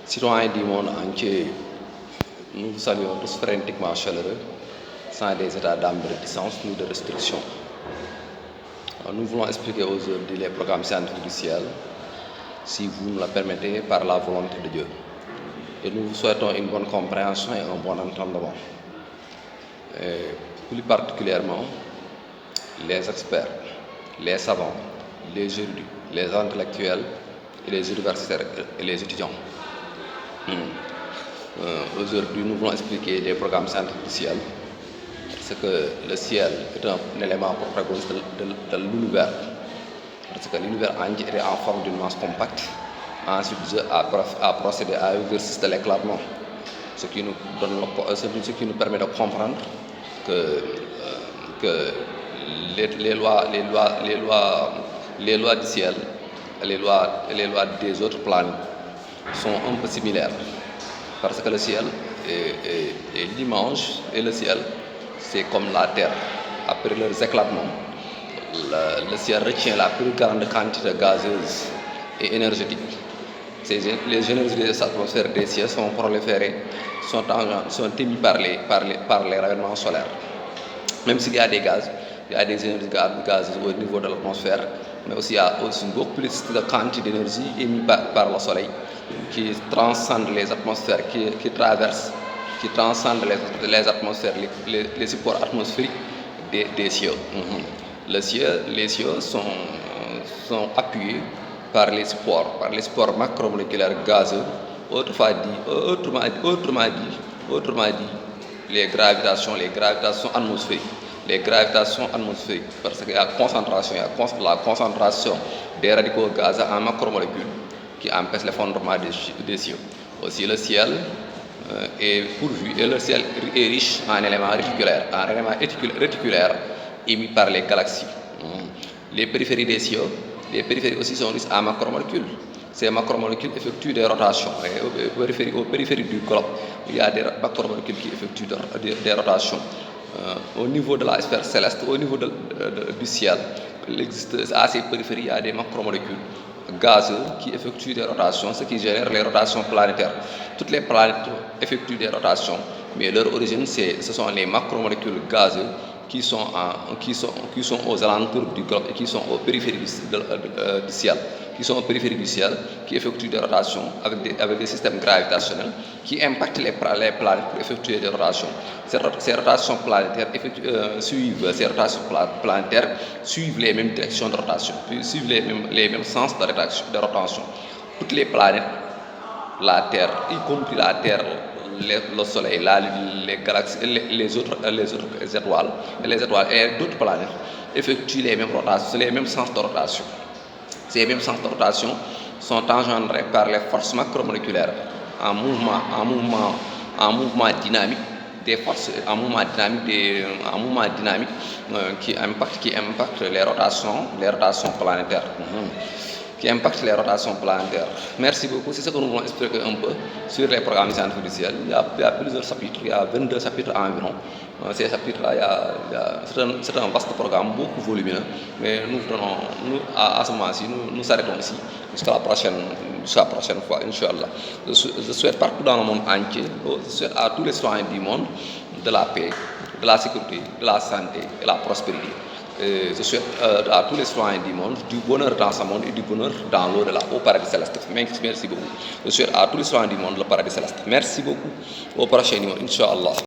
Citoyens du monde entier, nous vous saluons tous frénétiquement chaleureux, sans des états d'âme de réticence ni de restriction. Nous voulons expliquer aujourd'hui les programmes scientifiques du ciel, si vous nous le permettez, par la volonté de Dieu. Et nous vous souhaitons une bonne compréhension et un bon entendement. Et plus particulièrement, les experts, les savants, les érudits, les intellectuels et les universitaires et les étudiants. Aujourd'hui, nous voulons expliquer les programmes scientifiques du ciel, parce que le ciel est un élément protagoniste de l'univers, parce que l'univers entier est en forme d'une masse compacte. Ensuite, Dieu a procédé à un exercice de l'éclatement, ce qui nous permet de comprendre que les lois du ciel et les lois des autres planètes sont un peu similaires, parce que le ciel est l'image, et le ciel c'est comme la terre. Après leurs éclatements, le ciel retient la plus grande quantité gazeuse et énergétique. Les énergies des atmosphères des cieux sont proliférées, sont émises par les rayonnements solaires. Même s'il y a des gaz, il y a des énergies gazeuses au niveau de l'atmosphère, mais aussi il y a aussi beaucoup plus de quantité d'énergie émise par le soleil, qui transcende les atmosphères, qui transcende les atmosphères, les supports atmosphériques des cieux. Les cieux sont appuyés par les supports macromoléculaires gazeux, autrement dit, les gravitations atmosphériques, parce qu'il y a la concentration des radicaux gazeux en macromolécules qui empêche l'effondrement des cieux. Aussi le ciel est pourvu, et le ciel est riche en éléments réticulaires émis par les galaxies. Les périphéries des cieux, aussi sont riches en macromolécules. Ces macromolécules effectuent des rotations. Et aux périphéries du globe, il y a des macromolécules qui effectuent des rotations. Au niveau de la sphère céleste, au niveau du ciel, à ces périphéries, il y a des macromolécules gazeux qui effectuent des rotations, ce qui génère les rotations planétaires. Toutes les planètes effectuent des rotations, mais leur origine, ce sont les macromolécules gazeux qui sont aux alentours du globe et qui sont aux périphéries du ciel, qui effectuent des rotations avec des systèmes gravitationnels qui impactent les planètes pour effectuer des rotations. Ces rotations planétaires suivent les mêmes directions de rotation, suivent les mêmes sens de rotation. Toutes les planètes, la Terre, y compris la Terre, le Soleil, les galaxies, les autres étoiles, et d'autres planètes effectuent les mêmes rotations, les mêmes sens de rotation. Ces mêmes sens de rotation sont engendrés par les forces macromoléculaires en mouvement dynamique, des forces en mouvement dynamique qui impactent les rotations planétaires. Merci beaucoup. C'est ce que nous voulons expliquer un peu sur les programmes scientifiques du ciel. Il y a plusieurs chapitres, il y a 22 chapitres environ. Ces chapitres-là, c'est un vaste programme, beaucoup volumineux, mais à ce moment-ci, nous arrêtons ici jusqu'à la prochaine fois, Inch'Allah. Je souhaite partout dans le monde entier, je souhaite à tous les citoyens du monde de la paix, de la sécurité, de la santé et de la prospérité. Je souhaite à tous les citoyens du monde du bonheur dans ce monde et du bonheur dans l'au-delà, au paradis céleste. Merci beaucoup. Je souhaite à tous les citoyens du monde le paradis céleste. Merci beaucoup. Au prochain numéro, Inch'Allah.